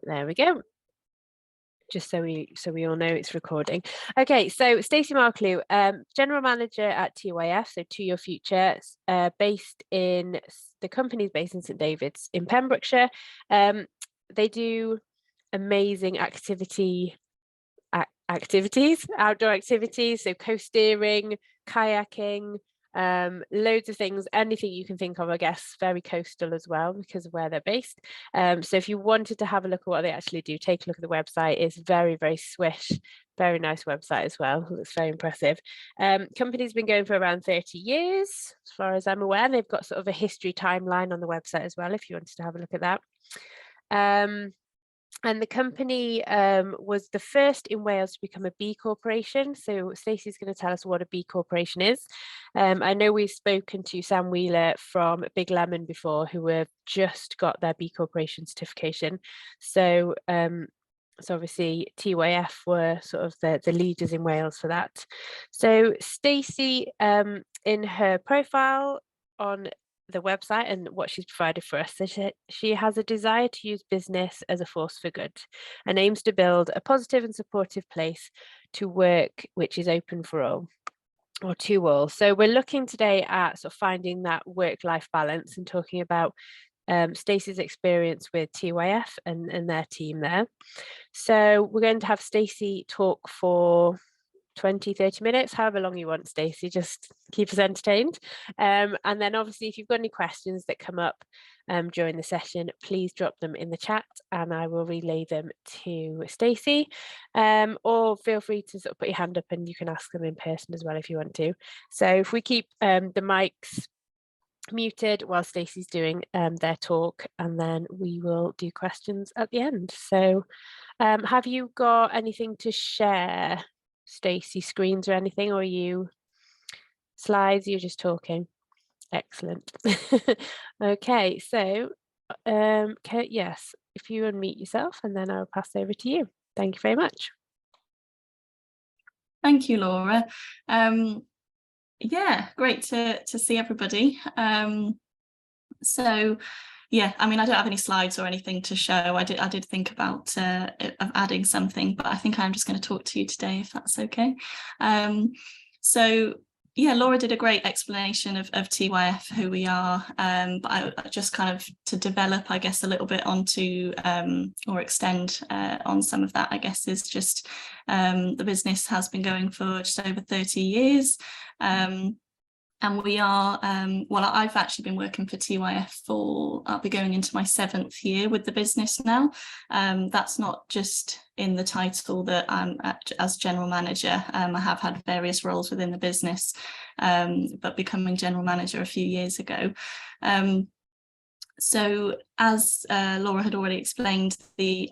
there we go. Just so we all know it's recording. Okay, so Stacy Marklew, General Manager at TYF, so To Your Future, the company's based in St David's in Pembrokeshire. They do amazing activities, outdoor activities, so coast steering, kayaking, loads of things, anything you can think of, I guess. Very coastal as well because of where they're based. So if you wanted to have a look at what they actually do, take a look at the website. It's very, very swish, very nice website as well. It looks very impressive. Company's been going for around 30 years as far as I'm aware. They've got sort of a history timeline on the website as well if you wanted to have a look at that. And the company was the first in Wales to become a B Corporation. So Stacey's going to tell us what a B Corporation is. I know we've spoken to Sam Wheeler from Big Lemon before, who have just got their B Corporation certification. So obviously TYF were sort of the leaders in Wales for that. So Stacey, in her profile on the website and what she's provided for us, so she has a desire to use business as a force for good and aims to build a positive and supportive place to work which is open for all, or to all. So we're looking today at sort of finding that work-life balance and talking about Stacey's experience with TYF and their team there. So we're going to have Stacey talk for 20-30 minutes, however long you want, Stacey, just keep us entertained. And then obviously if you've got any questions that come up during the session, please drop them in the chat and I will relay them to Stacey, or feel free to sort of put your hand up and you can ask them in person as well if you want to. So if we keep the mics muted while Stacey's doing their talk, and then we will do questions at the end. So have you got anything to share, Stacey, screens or anything, or are you slides? You're just talking. Excellent. Okay, so Kate, yes, if you unmute yourself and then I'll pass over to you. Thank you very much. Thank you, Laura. Yeah, great to see everybody. So yeah, I mean, I don't have any slides or anything to show. I did think about of adding something, but I think I'm just going to talk to you today, if that's okay. So yeah, Laura did a great explanation of TYF, who we are, but I just kind of to develop, I guess, a little bit onto or extend on some of that, I guess, is just the business has been going for just over 30 years. And we are, well, I've actually been working for TYF for, I'll be going into my 7th year with the business now. That's not just in the title that I'm as general manager. I have had various roles within the business, but becoming general manager a few years ago. So as Laura had already explained,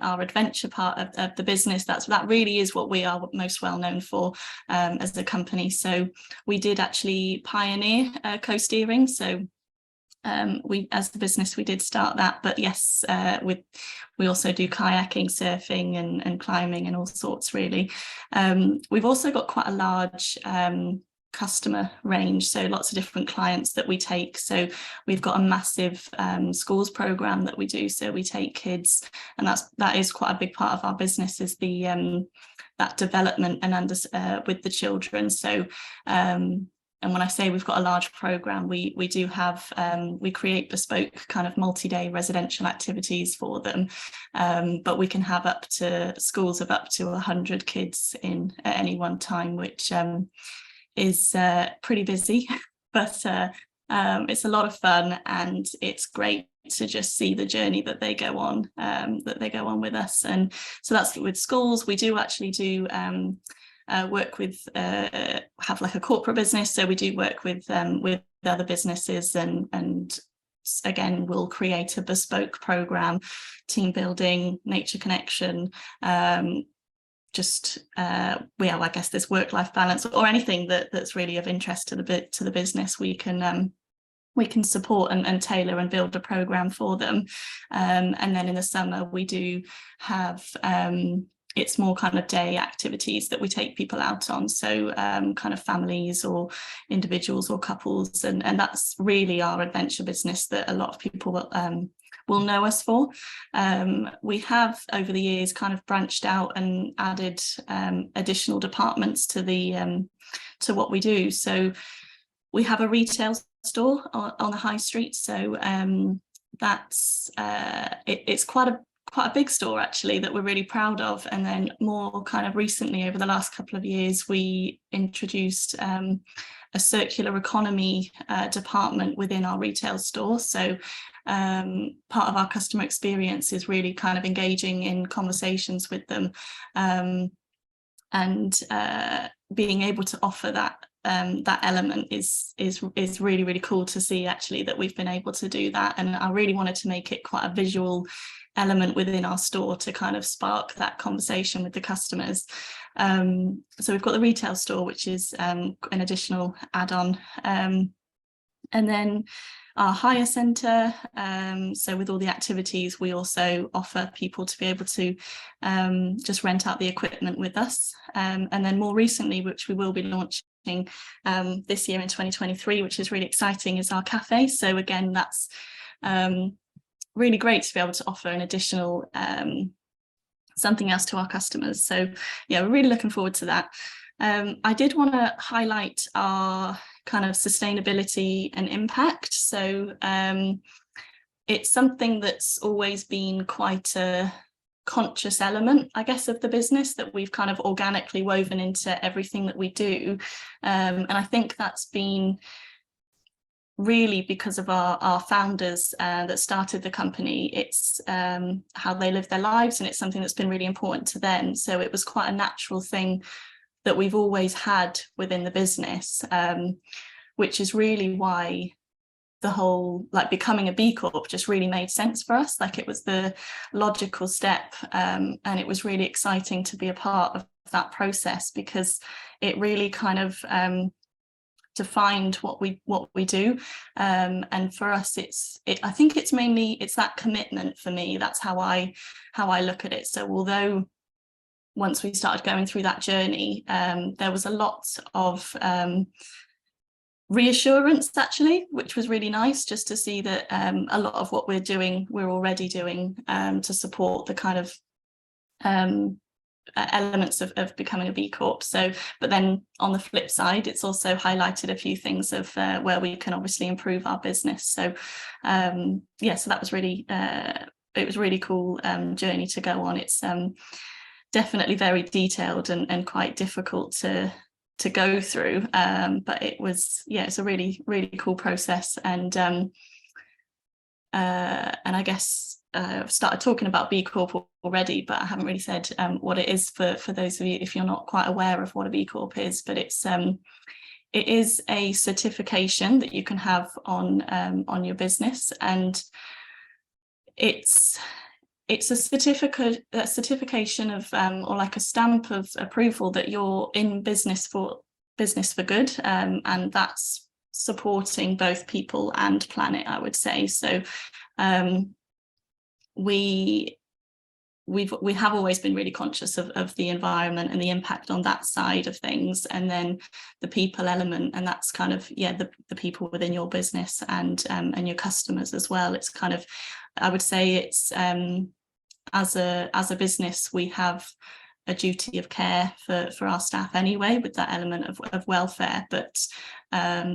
our adventure part of the business, that really is what we are most well known for as a company. So we did actually pioneer co-steering. So we, as the business, we did start that, but yes, we also do kayaking, surfing and climbing and all sorts, really. We've also got quite a large customer range, so lots of different clients that we take. So we've got a massive schools program that we do, so we take kids, and that is quite a big part of our business, is the that development and with the children. So and when I say we've got a large program, we do have we create bespoke kind of multi-day residential activities for them, but we can have up to schools of up to 100 kids in at any one time, which is pretty busy, but it's a lot of fun, and it's great to just see the journey that they go on with us. And so that's with schools. We do actually do work with have like a corporate business, so we do work with other businesses, and again we'll create a bespoke program, team building, nature connection, just I guess this work-life balance, or anything that's really of interest to the business, we can support and tailor and build a program for them. And then in the summer we do have it's more kind of day activities that we take people out on, so kind of families or individuals or couples, and that's really our adventure business that a lot of people will know us for. We have over the years kind of branched out and added additional departments to the to what we do. So we have a retail store on the high street. So that's it's quite a big store actually that we're really proud of. And then more kind of recently, over the last couple of years, we introduced a circular economy department within our retail store. So part of our customer experience is really kind of engaging in conversations with them, and being able to offer that element is really, really cool to see actually that we've been able to do that. And I really wanted to make it quite a visual element within our store to kind of spark that conversation with the customers. So we've got the retail store, which is an additional add-on, and then our hire centre. So with all the activities, we also offer people to be able to just rent out the equipment with us. And then more recently, which we will be launching this year in 2023, which is really exciting, is our cafe. So again, that's really great to be able to offer an additional something else to our customers. So yeah, we're really looking forward to that. I did want to highlight our kind of sustainability and impact. So it's something that's always been quite a conscious element, I guess, of the business, that we've kind of organically woven into everything that we do. And I think that's been really because of our founders that started the company. It's how they live their lives, and it's something that's been really important to them. So it was quite a natural thing that we've always had within the business, which is really why the whole becoming a B Corp just really made sense for us. Like, it was the logical step, and it was really exciting to be a part of that process, because it really kind of defined what we do, and for us I think it's mainly that commitment. For me, that's how I look at it. So although once we started going through that journey, there was a lot of reassurance actually, which was really nice, just to see that a lot of what we're already doing to support the kind of elements of becoming a B Corp. So, but then on the flip side, it's also highlighted a few things of where we can obviously improve our business. So yeah, so that was really it was really cool journey to go on. It's definitely very detailed and quite difficult to go through, but it was, yeah, it's a really, really cool process. And I guess I've started talking about B Corp already, but I haven't really said what it is for those of you if you're not quite aware of what a B Corp is. But it is a certification that you can have on your business, and it's a certification of or like a stamp of approval that you're in business for good, and that's supporting both people and planet, I would say. So we have always been really conscious of the environment and the impact on that side of things, and then the people element, and that's kind of, yeah, the people within your business and your customers as well. It's kind of, I would say it's as a business, we have a duty of care for our staff anyway, with that element of welfare, but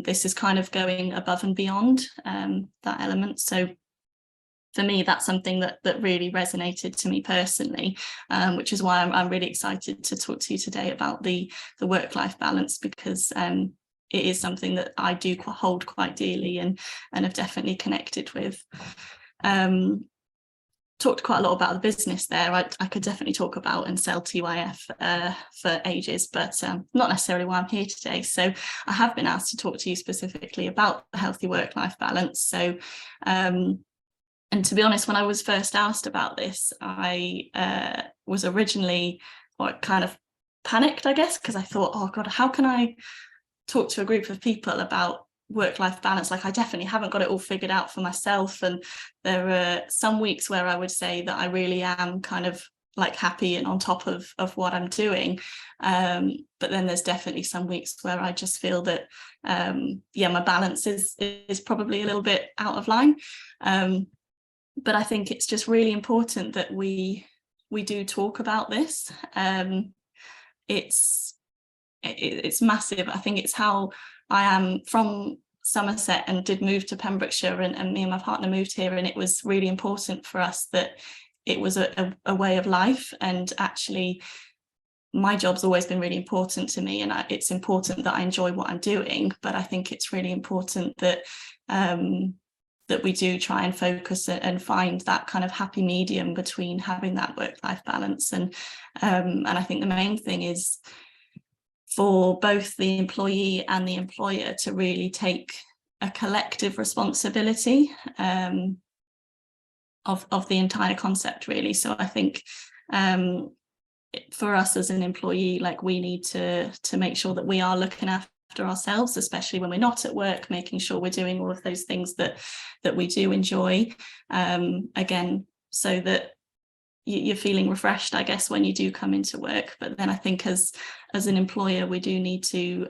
this is kind of going above and beyond that element. So for me, that's something that really resonated to me personally, which is why I'm really excited to talk to you today about the work-life balance, because it is something that I do hold quite dearly and have definitely connected with. Talked quite a lot about the business there. I could definitely talk about and sell TYF for ages, but not necessarily why I'm here today. So I have been asked to talk to you specifically about the healthy work-life balance. So and to be honest, when I was first asked about this, I was originally kind of panicked, I guess, because I thought, oh God, how can I talk to a group of people about work-life balance? Like, I definitely haven't got it all figured out for myself. And there are some weeks where I would say that I really am kind of like happy and on top of what I'm doing. But then there's definitely some weeks where I just feel that, yeah, my balance is probably a little bit out of line. but I think it's just really important that we do talk about this. It's massive. I think it's how I am from Somerset and did move to Pembrokeshire, and me and my partner moved here, and it was really important for us that it was a way of life. And actually my job's always been really important to me, and it's important that I enjoy what I'm doing, but I think it's really important that that we do try and focus and find that kind of happy medium between having that work-life balance. And I think the main thing is for both the employee and the employer to really take a collective responsibility of the entire concept, really. So I think for us as an employee, like, we need to make sure that we are looking after ourselves, especially when we're not at work, making sure we're doing all of those things that we do enjoy, again, so that you're feeling refreshed, I guess, when you do come into work. But then I think as an employer, we do need to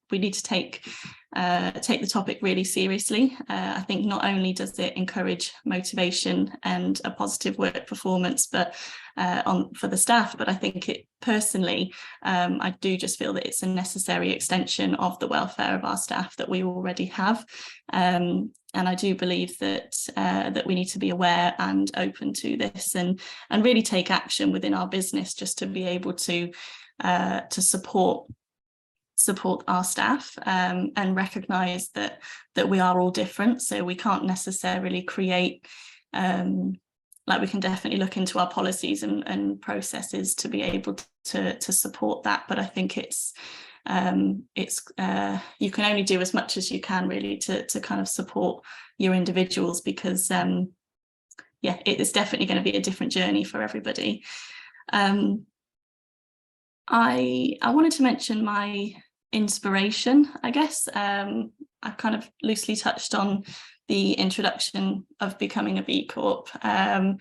take the topic really seriously. I think not only does it encourage motivation and a positive work performance, but for the staff, but I think it personally, I do just feel that it's a necessary extension of the welfare of our staff that we already have. And I do believe that we need to be aware and open to this, and really take action within our business just to be able to support our staff, and recognise that we are all different. So we can't necessarily create, like, we can definitely look into our policies and processes to be able to support that. But I think it's you can only do as much as you can, really, to kind of support your individuals, because yeah, it's definitely going to be a different journey for everybody. I wanted to mention my inspiration, I guess. I kind of loosely touched on the introduction of becoming a B Corp. I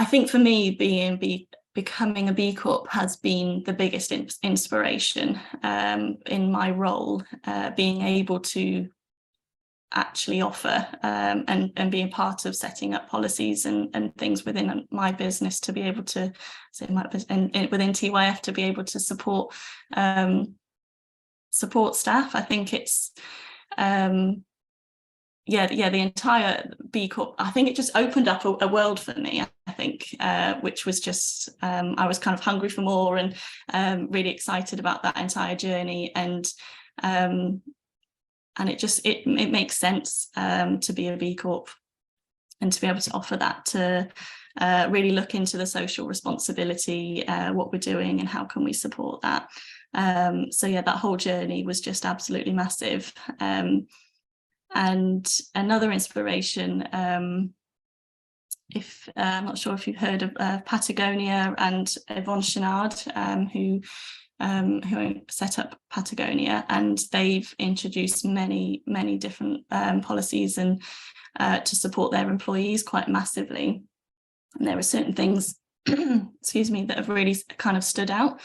think for me, becoming a B Corp has been the biggest inspiration in my role, being able to actually offer and being part of setting up policies and things within my business, to be able to say and within TYF to be able to support staff. I think it's the entire B Corp, I think it just opened up a world for me, I think, which was just, I was kind of hungry for more, and really excited about that entire journey. And it makes sense to be a B Corp and to be able to offer that, to really look into the social responsibility, what we're doing and how can we support that. So yeah, that whole journey was just absolutely massive. And another inspiration, if I'm not sure if you've heard of Patagonia and Yvonne Chenard, who set up Patagonia, and they've introduced many different policies and to support their employees quite massively. And there are certain things, excuse me, that have really kind of stood out.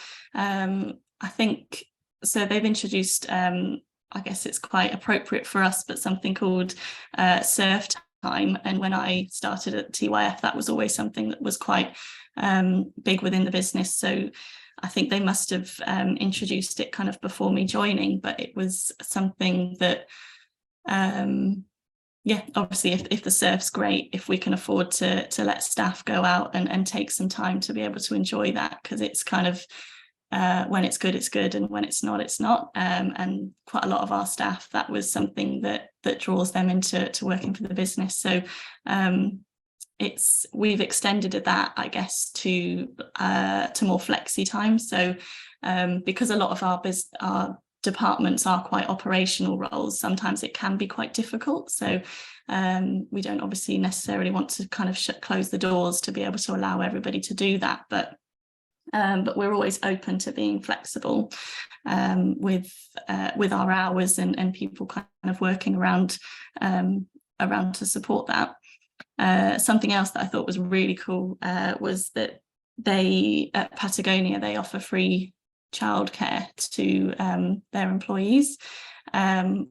I think so. They've introduced, I guess it's quite appropriate for us, but something called surf time. And when I started at TYF, that was always something that was quite big within the business. So I think they must have introduced it kind of before me joining, but it was something that, obviously if the surf's great, if we can afford to let staff go out and take some time to be able to enjoy that, because it's kind of, when it's good, and when it's not, it's not. And quite a lot of our staff, that was something that draws them into working for the business. So we've extended that, I guess, to more flexi time. So because a lot of our departments are quite operational roles, sometimes it can be quite difficult. So we don't obviously necessarily want to kind of close the doors to be able to allow everybody to do that, but we're always open to being flexible with our hours and people kind of working around to support that. Something else that I thought was really cool was that at Patagonia, they offer free childcare to their employees. I'm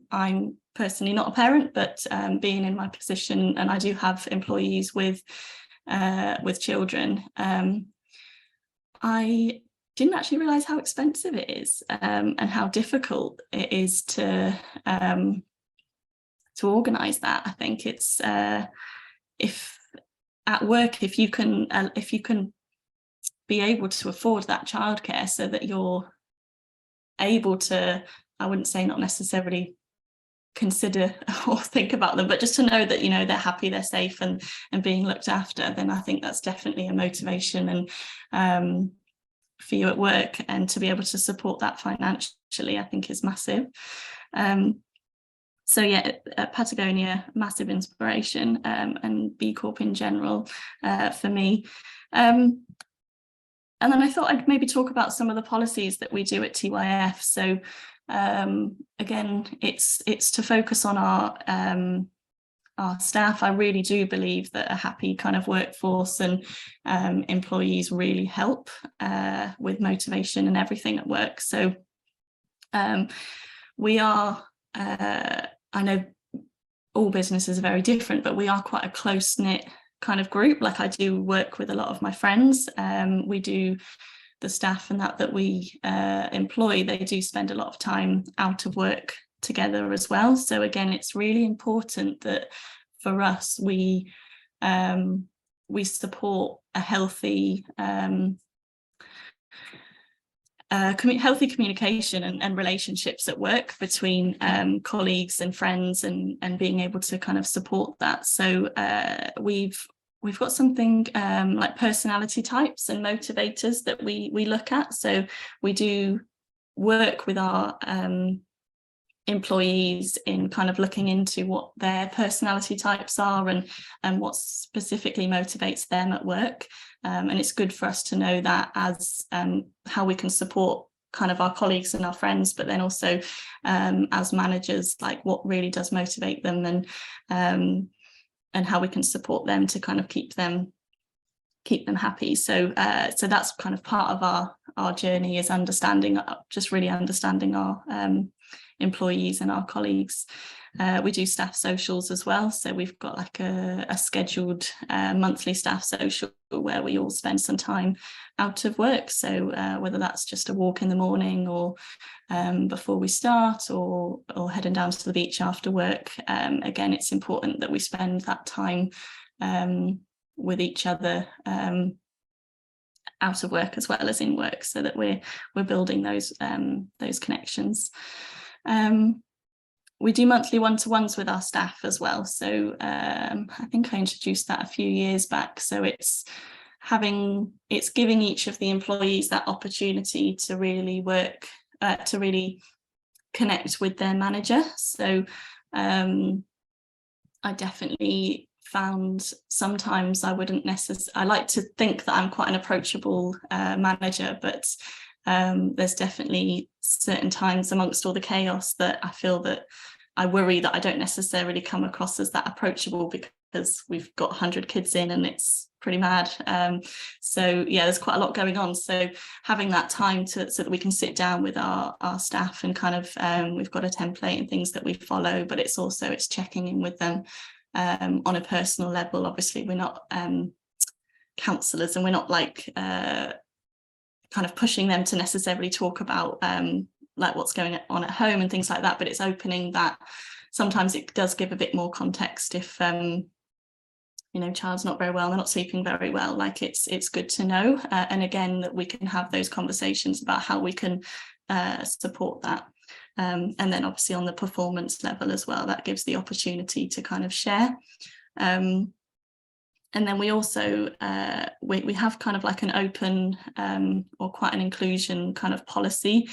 personally not a parent, but being in my position, and I do have employees with children, I didn't actually realise how expensive it is, and how difficult it is to organise that. I think it's if at work, if you can be able to afford that childcare so that you're able to, I wouldn't say not necessarily consider or think about them, but just to know that, you know, they're happy, they're safe, and being looked after, then I think that's definitely a motivation and for you at work, and to be able to support that financially, I think is massive. So yeah, Patagonia, massive inspiration, and B Corp in general for me. And then I thought I'd maybe talk about some of the policies that we do at TYF. So again, it's to focus on our staff. I really do believe that a happy kind of workforce and employees really help with motivation and everything at work. So we are, I know all businesses are very different, but we are quite a close-knit kind of group. Like, I do work with a lot of my friends. We do, the staff and that we employ, they do spend a lot of time out of work together as well. So again, it's really important that for us we support a healthy healthy communication and relationships at work between colleagues and friends, and being able to kind of support that. So we've got something like personality types and motivators that we look at. So we do work with our employees in kind of looking into what their personality types are and what specifically motivates them at work. And it's good for us to know that as how we can support kind of our colleagues and our friends, but then also as managers, like what really does motivate them, and how we can support them to kind of keep them happy. So so that's kind of part of our journey, is just really understanding our employees and our colleagues. We do staff socials as well, so we've got like a scheduled monthly staff social where we all spend some time out of work. So whether that's just a walk in the morning, or before we start, or heading down to the beach after work, again, it's important that we spend that time with each other out of work as well as in work, so that we're building those connections. We do monthly one-to-ones with our staff as well. So I think I introduced that a few years back. So it's giving each of the employees that opportunity to really work, to really connect with their manager. So I definitely found sometimes I like to think that I'm quite an approachable manager, but there's definitely certain times amongst all the chaos that I feel that I worry that I don't necessarily come across as that approachable, because we've got 100 kids in and it's pretty mad. So yeah, there's quite a lot going on. So having that time so that we can sit down with our staff and kind of, we've got a template and things that we follow, but it's checking in with them on a personal level. Obviously, we're not counsellors, and we're not like kind of pushing them to necessarily talk about like what's going on at home and things like that, but it's opening that. Sometimes it does give a bit more context if child's not very well, they're not sleeping very well, like it's good to know, and again, that we can have those conversations about how we can support that, and then obviously on the performance level as well, that gives the opportunity to kind of share. And then we also we have kind of like an open or quite an inclusion kind of policy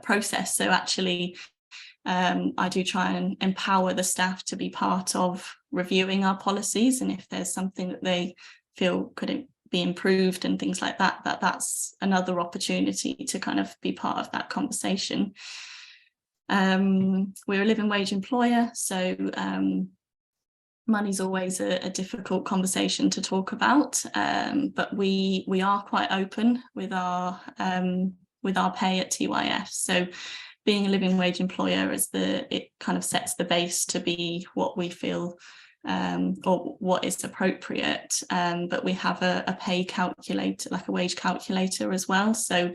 process. So actually I do try and empower the staff to be part of reviewing our policies, and if there's something that they feel could be improved and things like that, that's another opportunity to kind of be part of that conversation. We're a living wage employer, so money's always a difficult conversation to talk about, but we are quite open with our pay at TYF. So being a living wage employer, it kind of sets the base to be what we feel or what is appropriate, but we have a pay calculator, like a wage calculator as well, so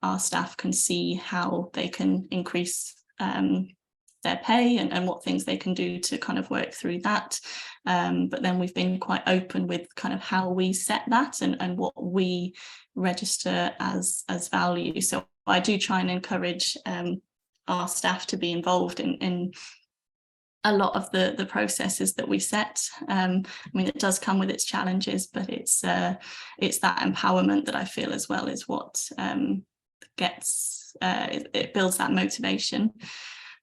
our staff can see how they can increase their pay and what things they can do to kind of work through that. But then we've been quite open with kind of how we set that and what we register as value. So I do try and encourage our staff to be involved in a lot of the processes that we set. I mean, it does come with its challenges, but it's that empowerment that I feel as well is what it builds that motivation.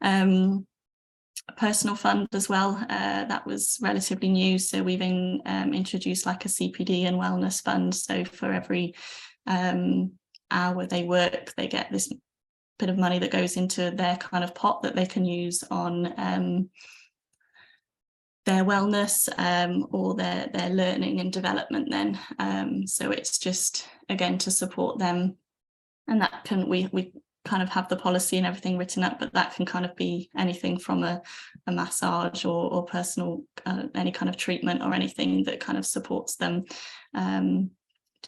A personal fund as well, that was relatively new, so we've introduced like a CPD and wellness fund, so for every hour they work, they get this bit of money that goes into their kind of pot that they can use on their wellness or their learning and development then. So it's just, again, to support them, and that can, we kind of have the policy and everything written up, but that can kind of be anything from a massage or personal, any kind of treatment or anything that kind of supports them,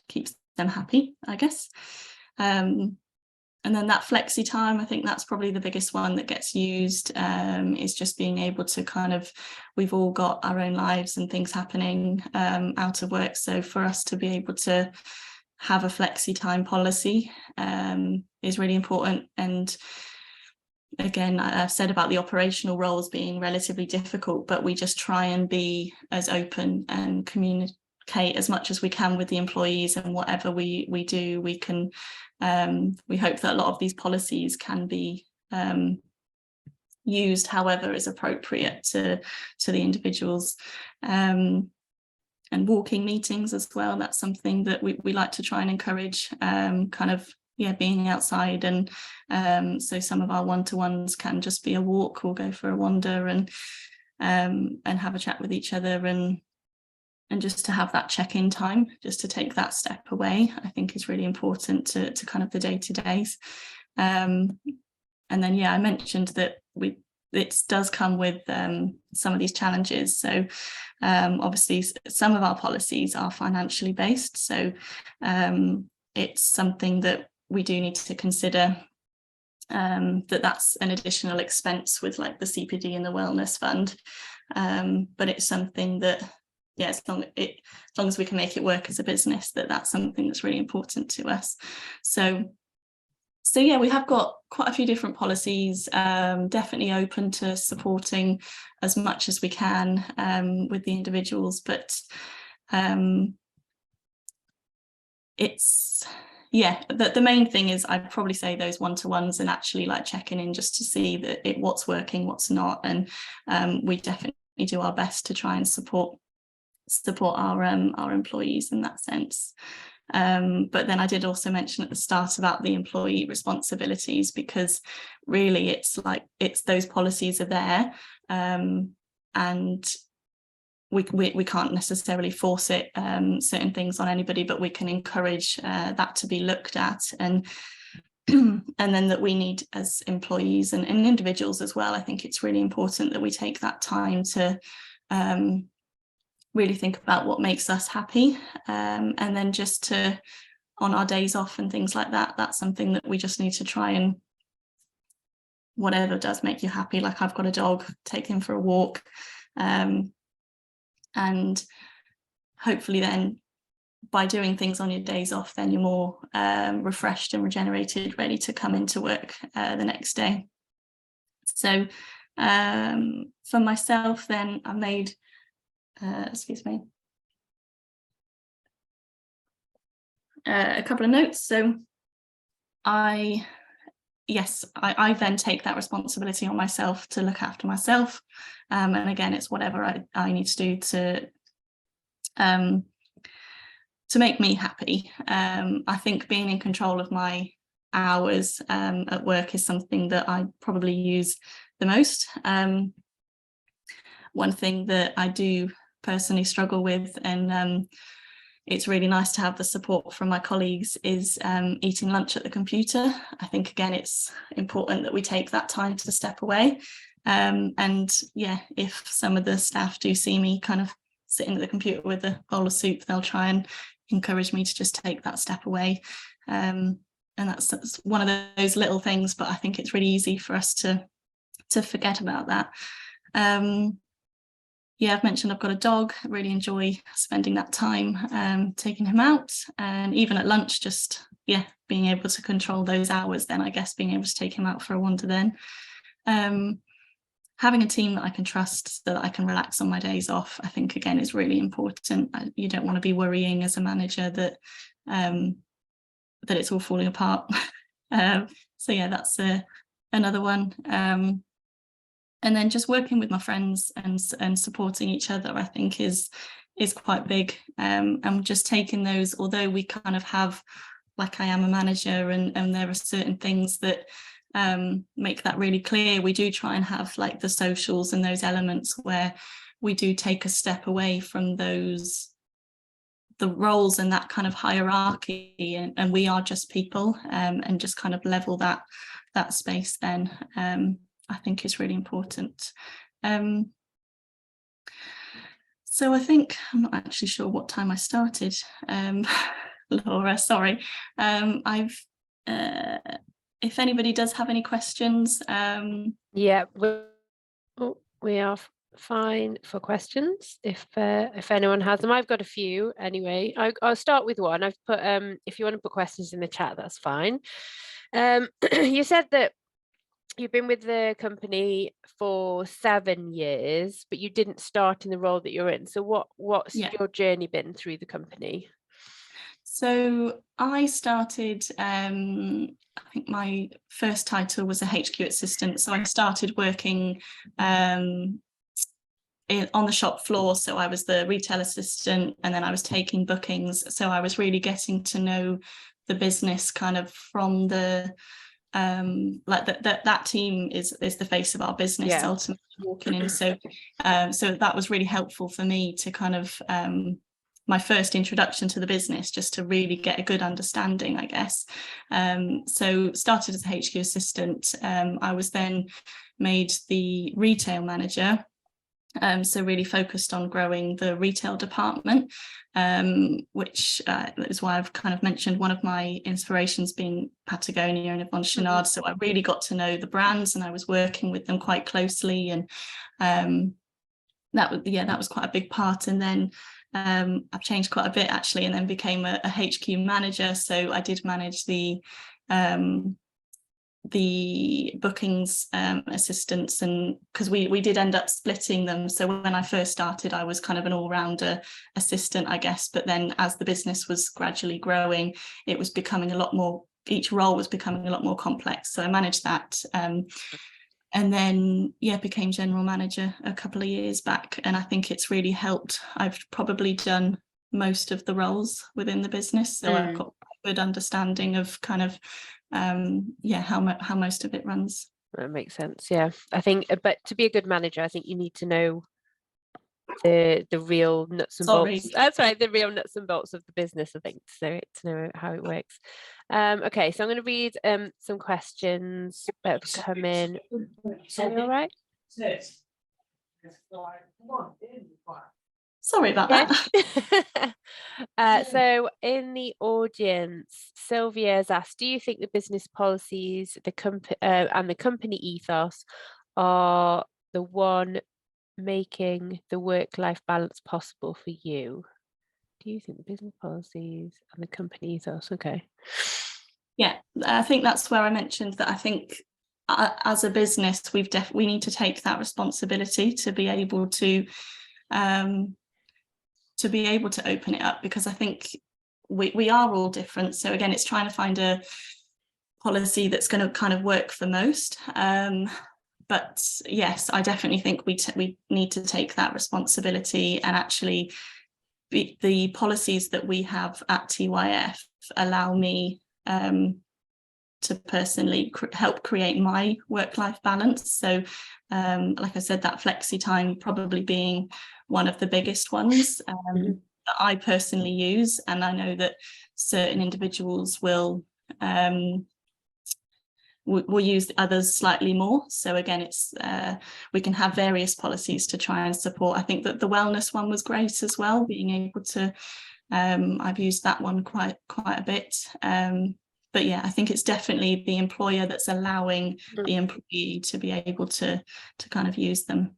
keeps them happy, I guess. And then that flexi time, I think that's probably the biggest one that gets used, is just being able to kind of, we've all got our own lives and things happening out of work. So for us to be able to have a flexi time policy is really important. And again, I've said about the operational roles being relatively difficult, but we just try and be as open and communicate as much as we can with the employees, and whatever we do, we can we hope that a lot of these policies can be used however is appropriate to the individuals. And walking meetings as well, that's something that we like to try and encourage, kind of, yeah, being outside. And so some of our one-to-ones can just be a walk or go for a wander and have a chat with each other, and just to have that check-in time, just to take that step away, I think is really important to kind of the day-to-days. And then, yeah, I mentioned that it does come with some of these challenges. So obviously some of our policies are financially based. So it's something that we do need to consider, that's an additional expense with like the CPD and the wellness fund. But it's something that, yeah, as long as we can make it work as a business, that's something that's really important to us. So yeah, we have got quite a few different policies, definitely open to supporting as much as we can with the individuals, but it's, yeah, the main thing is I'd probably say those one-to-ones and actually like checking in just to see that what's working, what's not, and we definitely do our best to try and support our employees in that sense. But then I did also mention at the start about the employee responsibilities, because really it's those policies are there, and we can't necessarily force it, certain things on anybody, but we can encourage that to be looked at, and then that we need, as employees and individuals as well, I think it's really important that we take that time to really think about what makes us happy, and then just to, on our days off and things like that, that's something that we just need to try and, whatever does make you happy, like I've got a dog, take him for a walk, and hopefully then by doing things on your days off, then you're more refreshed and regenerated, ready to come into work the next day. So for myself then, I made a couple of notes. So I then take that responsibility on myself to look after myself, and again, it's whatever I need to do to make me happy. I think being in control of my hours at work is something that I probably use the most. One thing that I do personally struggle with, and it's really nice to have the support from my colleagues, is eating lunch at the computer. I think, again, it's important that we take that time to step away. And yeah, if some of the staff do see me kind of sitting at the computer with a bowl of soup, they'll try and encourage me to just take that step away. And that's one of those little things, but I think it's really easy for us to forget about that. Yeah, I've mentioned I've got a dog. I really enjoy spending that time taking him out, and even at lunch, just being able to control those hours, then I guess being able to take him out for a wander then. Having a team that I can trust so that I can relax on my days off, I think, again, is really important. You don't want to be worrying as a manager that it's all falling apart. So yeah, that's another one. And then just working with my friends and supporting each other, I think is quite big. And just taking those, although we kind of have, like, I am a manager and there are certain things that make that really clear, we do try and have, like, the socials and those elements where we do take a step away from the roles and that kind of hierarchy, and we are just people, and just kind of level that space then. I think is really important. So I think, I'm not actually sure what time I started, Laura, sorry. If anybody does have any questions. Yeah, we are fine for questions if anyone has them. I've got a few anyway. I'll start with one. I've put if you want to put questions in the chat, that's fine. You said that you've been with the company for 7 years, but you didn't start in the role that you're in. So what's your journey been through the company? So I started, I think my first title was a HQ assistant. So I started working on the shop floor. So I was the retail assistant, and then I was taking bookings. So I was really getting to know the business kind of from the like that team is the face of our business, ultimately walking in. So that was really helpful for me to kind of my first introduction to the business, just to really get a good understanding, I guess. So started as a HQ assistant. I was then made the retail manager. So really focused on growing the retail department, which is why I've kind of mentioned one of my inspirations being Patagonia and Yvon Chouinard. So I really got to know the brands, and I was working with them quite closely, and that was quite a big part. And then I've changed quite a bit actually, and then became a HQ manager. So I did manage the bookings assistants, and because we did end up splitting them. So when I first started, I was kind of an all-rounder assistant, I guess, but then as the business was gradually growing, it was becoming a lot more, each role was becoming a lot more complex. So I managed that, and then became general manager a couple of years back, and I think it's really helped. I've probably done most of the roles within the business, so I've got a good understanding of kind of how most of it runs. That makes sense. Yeah, I think, but to be a good manager, I think you need to know the real nuts and bolts. That's right, the real nuts and bolts of the business, I think, so to know how it works. Okay, so I'm going to read some questions that have come in. Are you all right? Sorry about that. So in the audience, Sylvia has asked, do you think the business policies, and the company ethos are the one making the work-life balance possible for you? Do you think the business policies and the company ethos? Okay. Yeah, I think that's where I mentioned that I think as a business, we need to take that responsibility to be able to open it up, because I think we are all different. So again, it's trying to find a policy that's going to kind of work for most. But yes, I definitely think we need to take that responsibility, and actually the policies that we have at TYF allow me to personally help create my work-life balance. So like I said, that flexi time probably being one of the biggest ones. that I personally use, and I know that certain individuals will use others slightly more. So again, it's we can have various policies to try and support. I think that the wellness one was great as well, being able to I've used that one quite a bit. But yeah, I think it's definitely the employer that's allowing the employee to be able to kind of use them.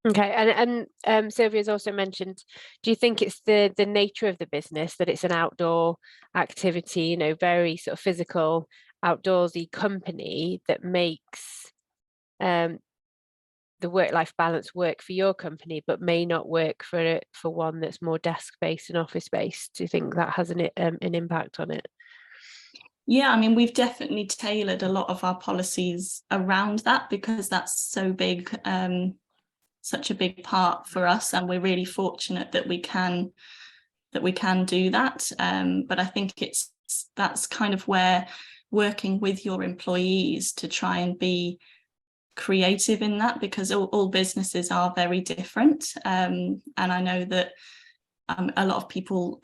Okay, and Sylvia's also mentioned, do you think it's the nature of the business, that it's an outdoor activity, you know, very sort of physical, outdoorsy company, that makes the work-life balance work for your company, but may not work for one that's more desk-based and office-based? Do you think that has an impact on it? Yeah, I mean, we've definitely tailored a lot of our policies around that, because that's so big, such a big part for us, and we're really fortunate that we can do that. But I think that's kind of where working with your employees to try and be creative in that, because all businesses are very different, and I know that a lot of people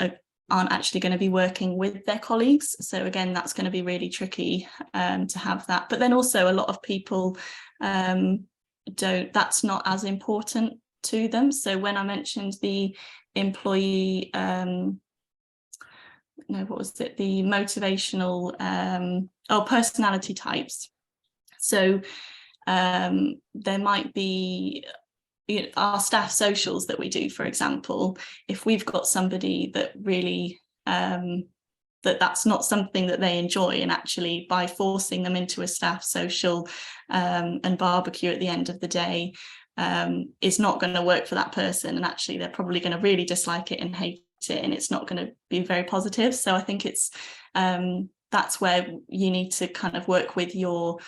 aren't actually going to be working with their colleagues, so again, that's going to be really tricky to have that. But then also a lot of people that's not as important to them. So when I mentioned the employee what was it, the motivational personality types, so there might be our staff socials that we do, for example. If we've got somebody that really that's not something that they enjoy, and actually by forcing them into a staff social and barbecue at the end of the day is not going to work for that person, and actually they're probably going to really dislike it and hate it, and it's not going to be very positive. So I think it's that's where you need to kind of work with your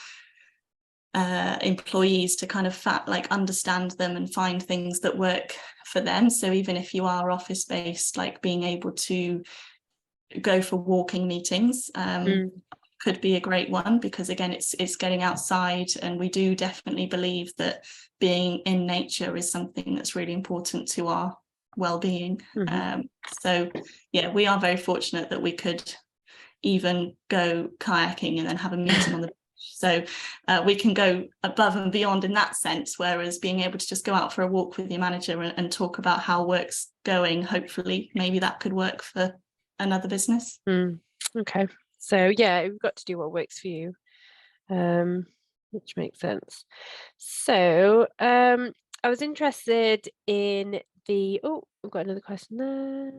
employees to kind of understand them and find things that work for them. So even if you are office based, like being able to go for walking meetings could be a great one, because again, it's getting outside, and we do definitely believe that being in nature is something that's really important to our well-being. So yeah, we are very fortunate that we could even go kayaking and then have a meeting on the beach. So we can go above and beyond in that sense, whereas being able to just go out for a walk with your manager and talk about how work's going, hopefully maybe that could work for another business. Okay, so yeah, we've got to do what works for you, which makes sense. So I was interested in the I've got another question there.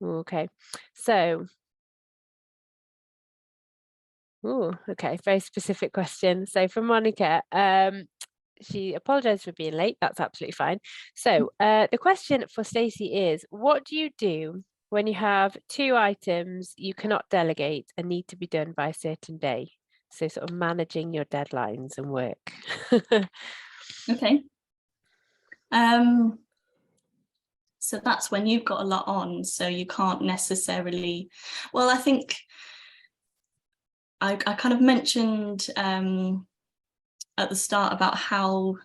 Okay, so okay, very specific question. So from Monica, she apologized for being late. That's absolutely fine. So the question for Stacey is, what do you do when you have 2 items you cannot delegate and need to be done by a certain day? So sort of managing your deadlines and work. Okay. So that's when you've got a lot on, so you can't necessarily, well, I think I kind of mentioned at the start about how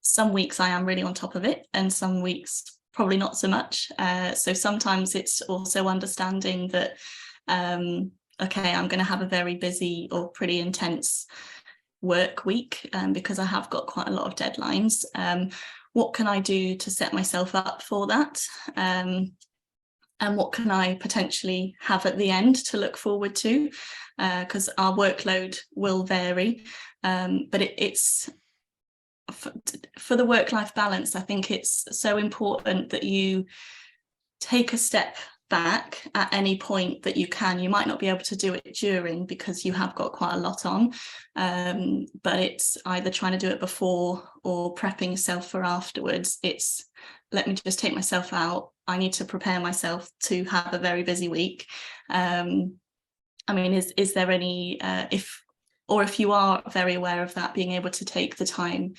some weeks I am really on top of it, and some weeks probably not so much. So sometimes it's also understanding that, okay, I'm going to have a very busy or pretty intense work week because I have got quite a lot of deadlines. What can I do to set myself up for that? And what can I potentially have at the end to look forward to? Because our workload will vary, but it's for the work-life balance. I think it's so important that you take a step back at any point that you can. You might not be able to do it during because you have got quite a lot on, but it's either trying to do it before or prepping yourself for afterwards. It's, let me just take myself out. I need to prepare myself to have a very busy week. I mean, is there any, if you are very aware of that, being able to take the time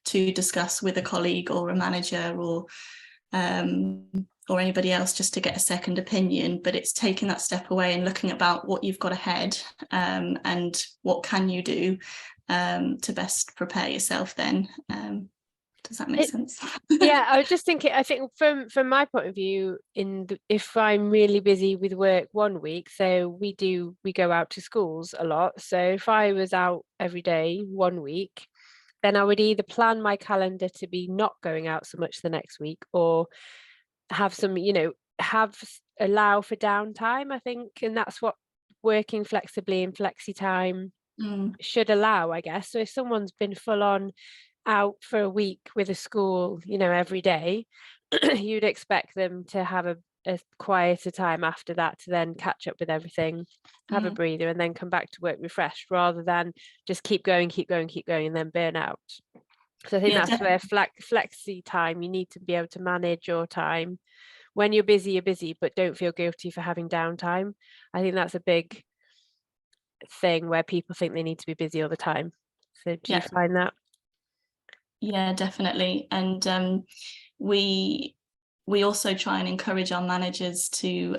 to discuss with a colleague or a manager or anybody else just to get a second opinion, but it's taking that step away and looking about what you've got ahead and what can you do to best prepare yourself then Does that make sense? Yeah, I was just thinking, I think from my point of view, if I'm really busy with work one week, so we go out to schools a lot. So if I was out every day one week, then I would either plan my calendar to be not going out so much the next week, or have some, allow for downtime, I think. And that's what working flexibly in flexi time should allow, I guess. So if someone's been full on out for a week with a school, every day, you'd expect them to have a quieter time after that to then catch up with everything, have a breather, and then come back to work refreshed, rather than just keep going, and then burn out. So I think that's where flexi time, you need to be able to manage your time. When you're busy, but don't feel guilty for having downtime. I think that's a big thing where people think they need to be busy all the time. So do you find that? Yeah, definitely. And we also try and encourage our managers to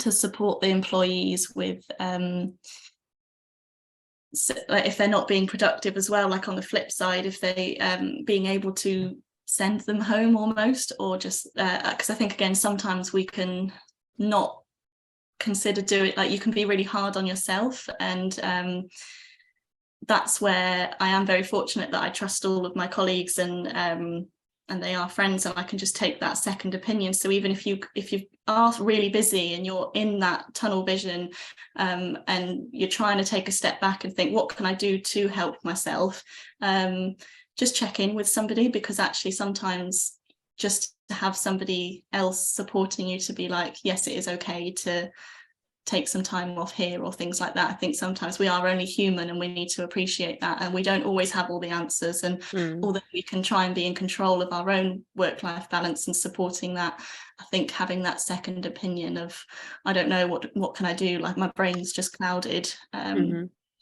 support the employees with so, like, if they're not being productive as well, like on the flip side, if they being able to send them home almost, or just because I think, again, sometimes we can not consider doing, like, you can be really hard on yourself, and that's where I am very fortunate that I trust all of my colleagues, and they are friends, and I can just take that second opinion. So even if you are really busy and you're in that tunnel vision, and you're trying to take a step back and think, what can I do to help myself? Just check in with somebody, because actually sometimes just to have somebody else supporting you to be like, yes, it is okay to take some time off here, or things like that. I think sometimes we are only human, and we need to appreciate that, and we don't always have all the answers, and although we can try and be in control of our own work-life balance and supporting that, I think having that second opinion of, I don't know, what can I do, like my brain's just clouded, I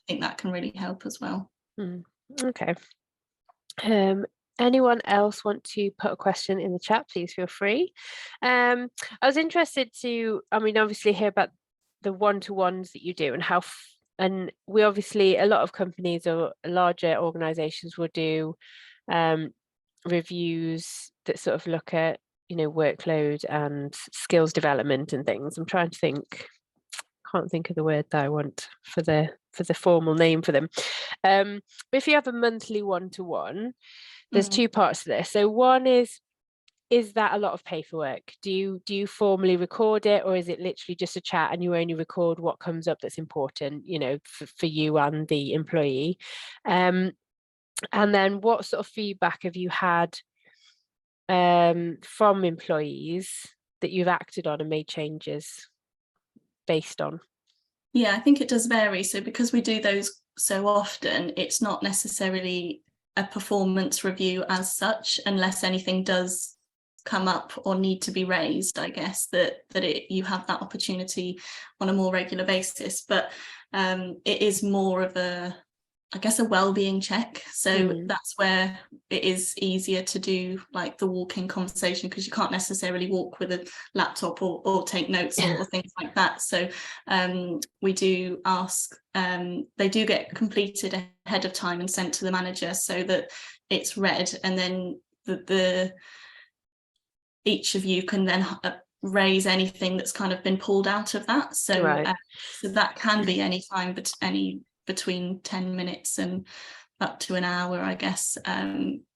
think that can really help as well. Okay. Anyone else want to put a question in the chat? Please feel free. I was interested to, obviously hear about the one-to-ones that you do, and how and we obviously, a lot of companies or larger organizations will do reviews that sort of look at workload and skills development and things. I'm trying to think, can't think of the word that I want for the formal name for them. But if you have a monthly one-to-one, there's two parts to this. So one is that a lot of paperwork? Do you formally record it, or is it literally just a chat and you only record what comes up that's important, for you and the employee? And then what sort of feedback have you had from employees that you've acted on and made changes based on? Yeah, I think it does vary. So because we do those so often, it's not necessarily a performance review as such, unless anything does come up or need to be raised, I guess, that you have that opportunity on a more regular basis. But it is more of a well-being check. So that's where it is easier to do like the walk-in conversation, because you can't necessarily walk with a laptop or take notes or things like that. So we do ask, they do get completed ahead of time and sent to the manager so that it's read, and then each of you can then raise anything that's kind of been pulled out of that. So so that can be any time, but between 10 minutes and up to an hour, I guess,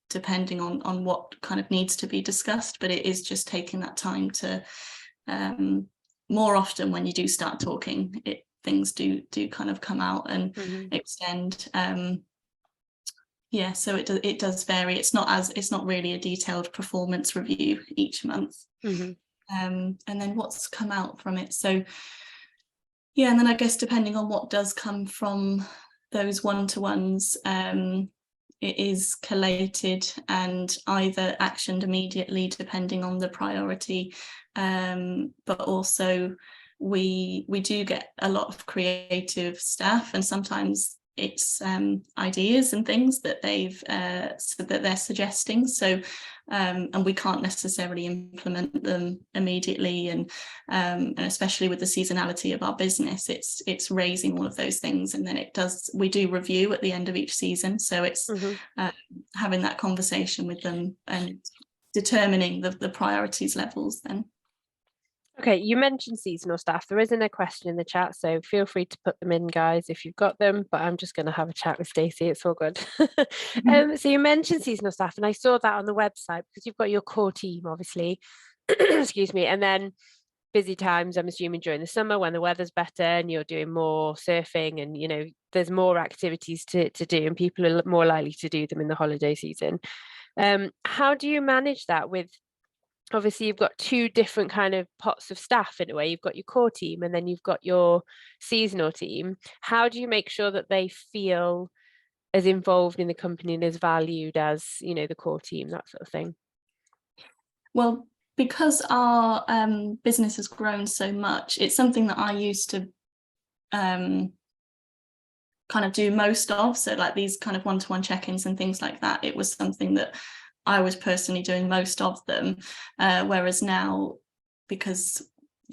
depending on what kind of needs to be discussed. But it is just taking that time to, more often when you do start talking, things do kind of come out and extend. Yeah, so it does vary. It's not really a detailed performance review each month. And then what's come out from it. So yeah, and then I guess depending on what does come from those one-to-ones, it is collated and either actioned immediately depending on the priority, but also we do get a lot of creative staff, and sometimes it's ideas and things that they're suggesting. So and we can't necessarily implement them immediately, and especially with the seasonality of our business, it's raising all of those things, and then we do review at the end of each season. So it's having that conversation with them and determining the priorities levels then. Okay, you mentioned seasonal staff. There isn't a question in the chat, so feel free to put them in, guys, if you've got them, but I'm just going to have a chat with Stacey. It's all good. So you mentioned seasonal staff, and I saw that on the website because you've got your core team, obviously, excuse me, and then busy times, I'm assuming, during the summer when the weather's better and you're doing more surfing and, you know, there's more activities to do and people are more likely to do them in the holiday season. How do you manage that with, obviously you've got two different kind of pots of staff in a way. You've got your core team and then you've got your seasonal team. How do you make sure that they feel as involved in the company and as valued as, you know, the core team, that sort of thing? Well, because our business has grown so much, it's something that I used to kind of do most of. So like these kind of one-to-one check-ins and things like that, it was something that I was personally doing most of them. Whereas now, because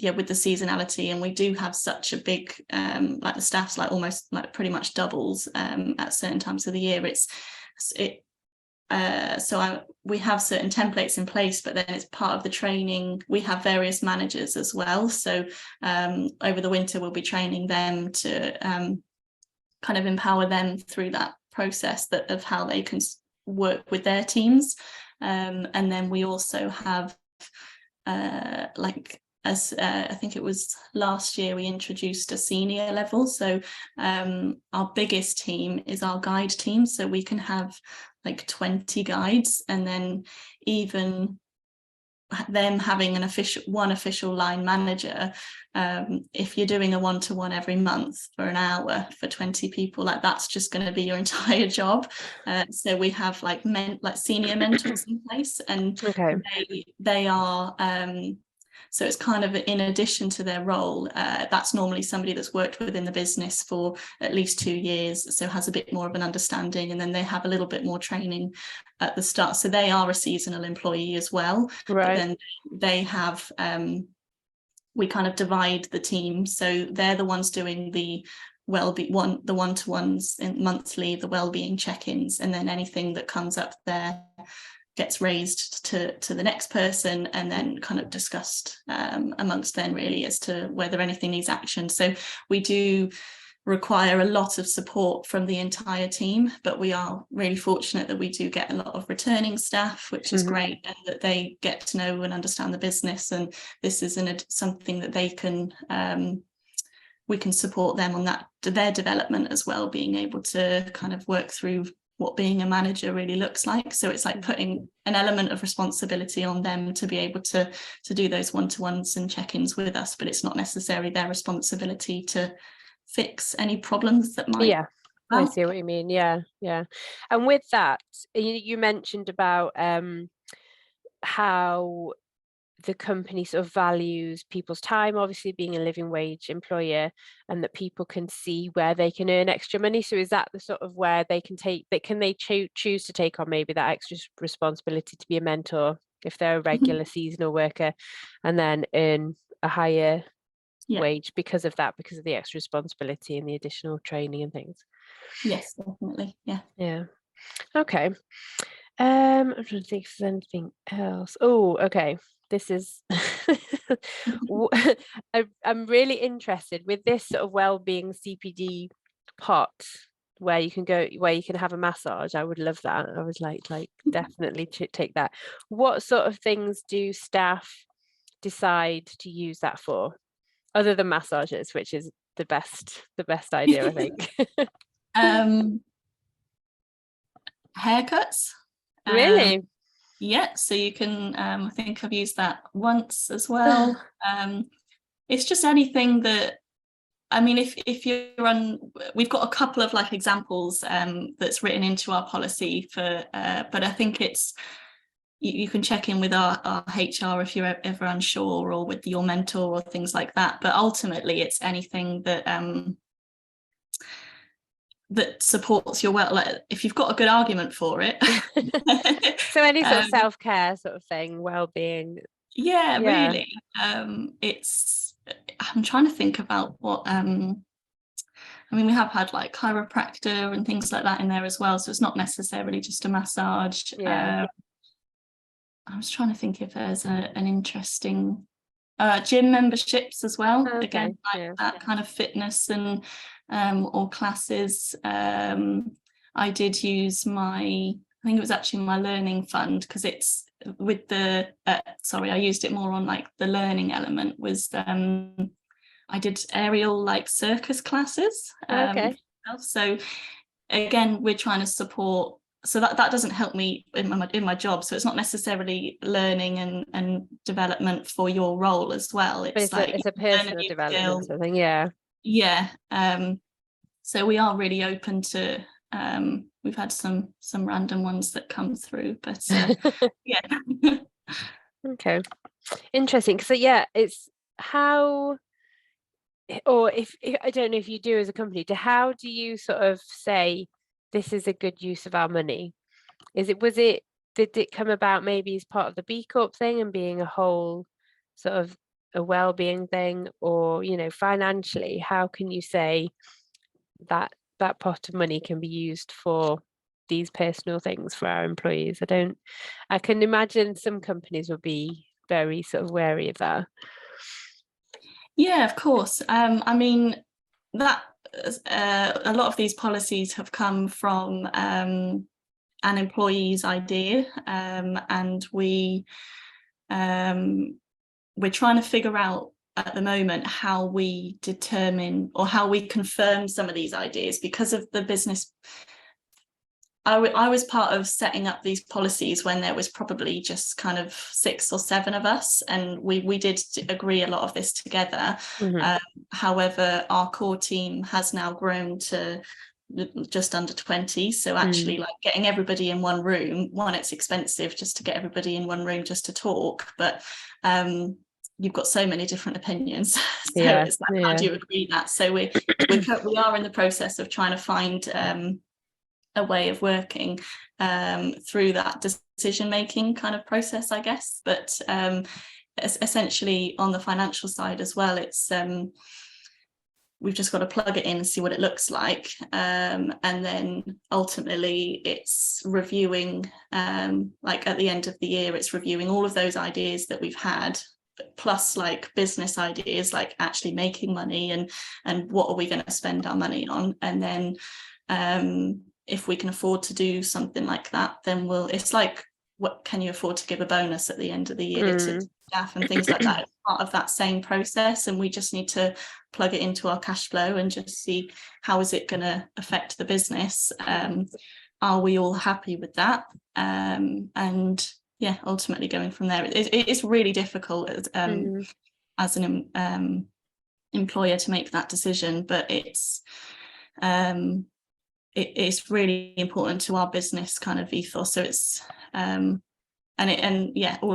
with the seasonality, and we do have such a big, like the staff's like almost like pretty much doubles at certain times of the year. We have certain templates in place, but then it's part of the training. We have various managers as well. So over the winter, we'll be training them to kind of empower them through that process of how they can work with their teams. And then we also have I think it was last year, we introduced a senior level. So our biggest team is our guide team. So we can have like 20 guides, and then even them having one official line manager. If you're doing a one-to-one every month for an hour for 20 people, like that's just going to be your entire job. So we have like senior mentors in place, and they are so it's kind of in addition to their role. That's normally somebody that's worked within the business for at least 2 years, so has a bit more of an understanding, and then they have a little bit more training at the start. So they are a seasonal employee as well. Right. But then they have, we kind of divide the team. So they're the ones doing the one-to-ones monthly, the well-being check-ins, and then anything that comes up there gets raised to the next person and then kind of discussed amongst them really as to whether anything needs action. So we do require a lot of support from the entire team, but we are really fortunate that we do get a lot of returning staff, which is great, and that they get to know and understand the business, and this is something that they can we can support them on their development as well, being able to kind of work through what being a manager really looks like. So it's like putting an element of responsibility on them to be able to do those one-to-ones and check-ins with us, but it's not necessarily their responsibility to fix any problems that might. Yeah, I see what you mean. Yeah. And with that, you mentioned about how the company sort of values people's time, obviously being a living wage employer, and that people can see where they can earn extra money. So is that the sort of where they can choose to take on maybe that extra responsibility to be a mentor if they're a regular seasonal worker, and then earn a higher wage because of the extra responsibility and the additional training and things? Yes, definitely. Yeah. Okay. I'm trying to think if there's anything else. Oh, okay. This is I'm really interested with this sort of well-being CPD pot where you can have a massage. I would love that. I was like definitely take that. What sort of things do staff decide to use that for, other than massages, which is the best idea, I think? Haircuts. Really? Yeah, so you can, I think I've used that once as well. It's just anything that, I mean, if you're we've got a couple of like examples that's written into our policy for, but I think it's, you can check in with our HR if you're ever unsure, or with your mentor or things like that. But ultimately, it's anything that that supports your if you've got a good argument for it. So any sort of self-care sort of thing, well-being. Yeah, really. I'm trying to think about what I mean, we have had like chiropractor and things like that in there as well, so it's not necessarily just a massage. I was trying to think if there's an interesting gym memberships as well. Okay. Again, like that kind of fitness and or classes. I did use I think it was actually my learning fund, because it's with the I used it more on like the learning element. Was I did aerial like circus classes. So again, we're trying to support, so that doesn't help me in my job, so it's not necessarily learning and development for your role as well. It's like it's a personal development sort of thing. So we are really open to we've had some random ones that come through, but yeah. Okay, interesting. So it's how, or if I don't know if you do as a company, how do you sort of say this is a good use of our money? Did it come about maybe as part of the B Corp thing and being a whole sort of a well-being thing, or financially, how can you say that that pot of money can be used for these personal things for our employees? I can imagine some companies will be very sort of wary of that. Yeah, of course. I mean, that a lot of these policies have come from an employee's idea, and we're trying to figure out at the moment how we determine or how we confirm some of these ideas, because of the business. I was part of setting up these policies when there was probably just kind of 6 or 7 of us, and we did agree a lot of this together. However, our core team has now grown to just under 20, so actually like getting everybody in one room, it's expensive just to get everybody in one room just to talk, but you've got so many different opinions. So it's like, how do you agree that? So we are in the process of trying to find a way of working through that decision-making kind of process, I guess. But essentially on the financial side as well, it's we've just got to plug it in and see what it looks like, and then ultimately it's reviewing, like at the end of the year, it's reviewing all of those ideas that we've had, plus like business ideas, like actually making money and what are we going to spend our money on, and then if we can afford to do something like that, then it's like, what can you afford to give a bonus at the end of the year to staff and things like that? It's part of that same process, and we just need to plug it into our cash flow and just see how is it going to affect the business. Are we all happy with that? And yeah, ultimately going from there. It's really difficult as an employer to make that decision, but it's really important to our business kind of ethos. So it's all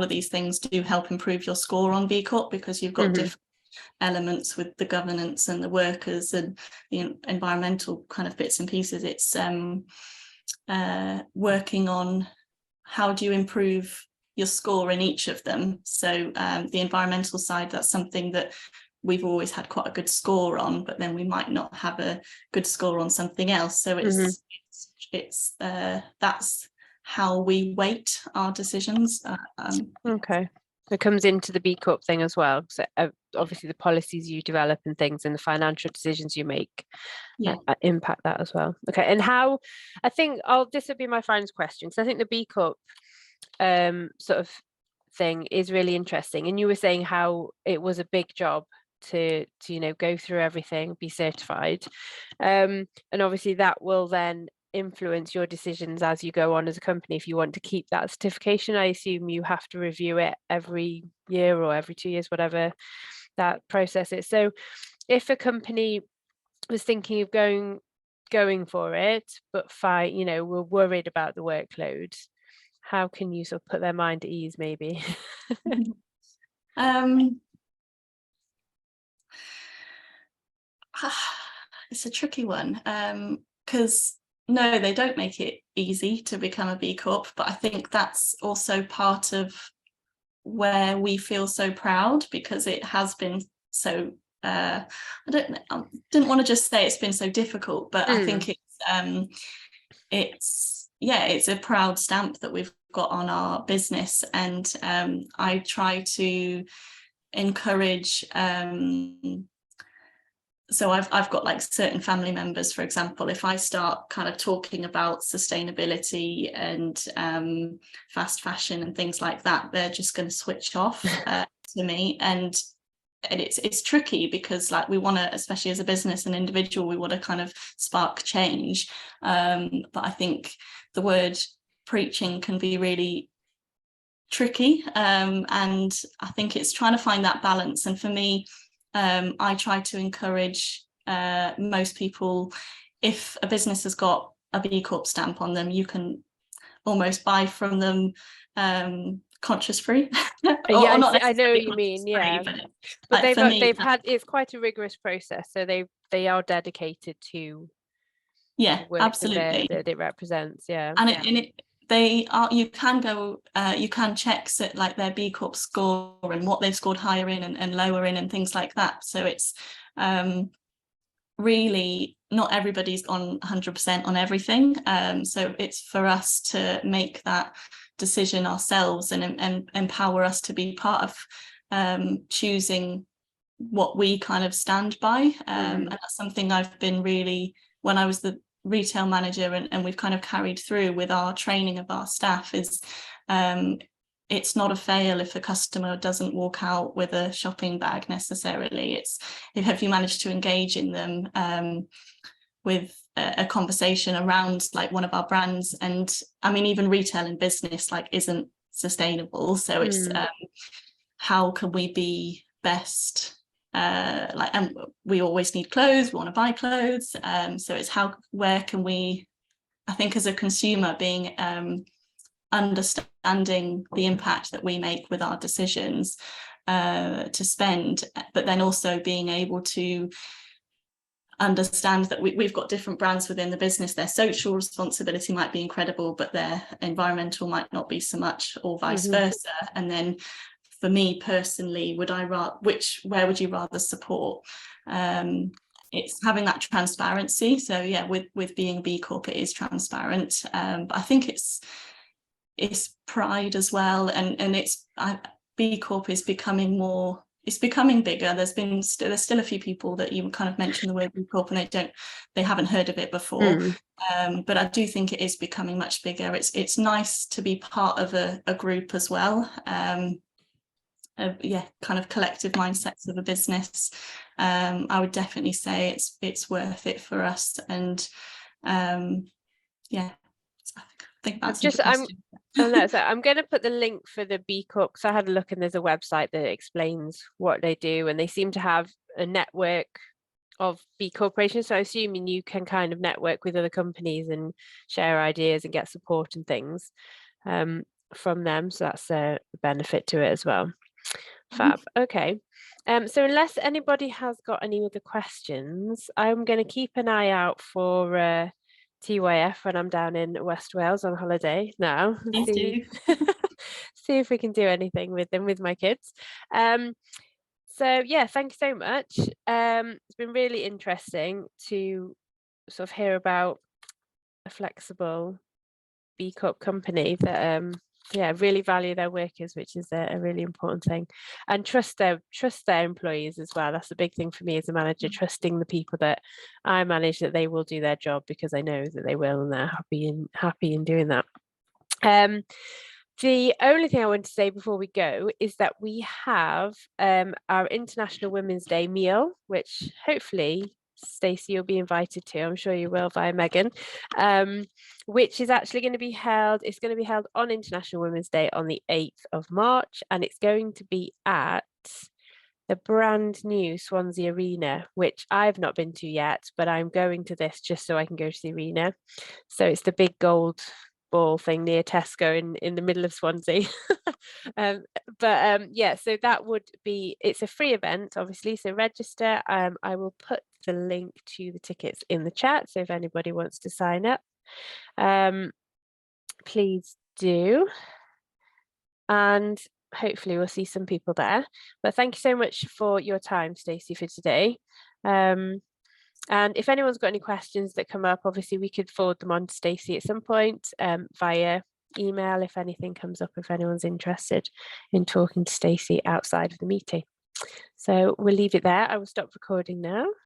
of these things do help improve your score on B Corp, because you've got different elements with the governance and the workers and the environmental kind of bits and pieces. It's working on how do you improve your score in each of them. So the environmental side, that's something that we've always had quite a good score on, but then we might not have a good score on something else. So it's that's how we weight our decisions. Okay. It comes into the B Corp thing as well. So obviously the policies you develop and things and the financial decisions you make impact that as well. Okay. And how, I think this would be my final question, because I think the B Corp sort of thing is really interesting. And you were saying how it was a big job to go through everything, be certified, and obviously that will then influence your decisions as you go on as a company. If you want to keep that certification, I assume you have to review it every year or every 2 years, whatever that process is. So if a company was thinking of going for it, but were worried about the workload, how can you sort of put their mind at ease maybe? It's a tricky one. because no, they don't make it easy to become a B Corp, but I think that's also part of where we feel so proud, because it has been so I didn't want to just say it's been so difficult, but I think it's a proud stamp that we've got on our business. And I try to encourage so I've got like certain family members, for example, if I start kind of talking about sustainability and fast fashion and things like that, they're just going to switch off to me. And it's tricky, because like we want to, especially as a business and individual, we want to kind of spark change. But I think the word preaching can be really tricky. And I think it's trying to find that balance. And for me, I try to encourage most people, if a business has got a B Corp stamp on them, you can almost buy from them conscious free. Yeah, I know what you mean. Yeah, but like they've had, it's quite a rigorous process, so they are dedicated to the work absolutely that it represents. Yeah, and they are, you can go, you can check like their B Corp score and what they've scored higher in and lower in and things like that. So it's really not everybody's on 100% on everything. So it's for us to make that decision ourselves and empower us to be part of choosing what we kind of stand by. And that's something I've been really, when I was the retail manager, and we've kind of carried through with our training of our staff, is it's not a fail if a customer doesn't walk out with a shopping bag necessarily. It's if you manage to engage in them with a conversation around like one of our brands. And I mean, even retail and business like isn't sustainable, so it's how can we be best, and we always need clothes, we want to buy clothes, so it's where can we, I think as a consumer, being understanding the impact that we make with our decisions to spend, but then also being able to understand that we've got different brands within the business. Their social responsibility might be incredible, but their environmental might not be so much, or vice versa. And then for me personally, where would you rather support? It's having that transparency. So yeah, with being B Corp, it is transparent, but I think it's pride as well, and B Corp is becoming more, it's becoming bigger. There's still a few people that you kind of mention the word B Corp and they haven't heard of it before, but I do think it is becoming much bigger. It's nice to be part of a group as well. Kind of collective mindsets of a business. I would definitely say it's worth it for us. And I think that's I'm going to put the link for the B Corp, because I had a look and there's a website that explains what they do, and they seem to have a network of B corporations. So I'm assuming you can kind of network with other companies and share ideas and get support and things from them. So that's a benefit to it as well. Fab. Okay. So unless anybody has got any other questions, I'm going to keep an eye out for TYF when I'm down in West Wales on holiday now. See if we can do anything with them, with my kids. So yeah, thank you so much. It's been really interesting to sort of hear about a flexible B Corp company that really value their workers, which is a really important thing, and trust their employees as well. That's a big thing for me as a manager, trusting the people that I manage, that they will do their job, because I know that they will, and they're happy in doing that. The only thing I want to say before we go is that we have our International Women's Day meal, which hopefully, Stacey, you'll be invited to. I'm sure you will, via Megan, which is actually going to be held. It's going to be held on International Women's Day on the 8th of March, and it's going to be at the brand new Swansea Arena, which I've not been to yet, but I'm going to this just so I can go to the arena. So it's the big gold ball thing near Tesco in the middle of Swansea. Yeah, so that would be, it's a free event, obviously, so register. I will put the link to the tickets in the chat, so if anybody wants to sign up, please do. And hopefully we'll see some people there. But thank you so much for your time, Stacey, for today. And if anyone's got any questions that come up, obviously we could forward them on to Stacey at some point via email if anything comes up, if anyone's interested in talking to Stacey outside of the meeting. So we'll leave it there. I will stop recording now.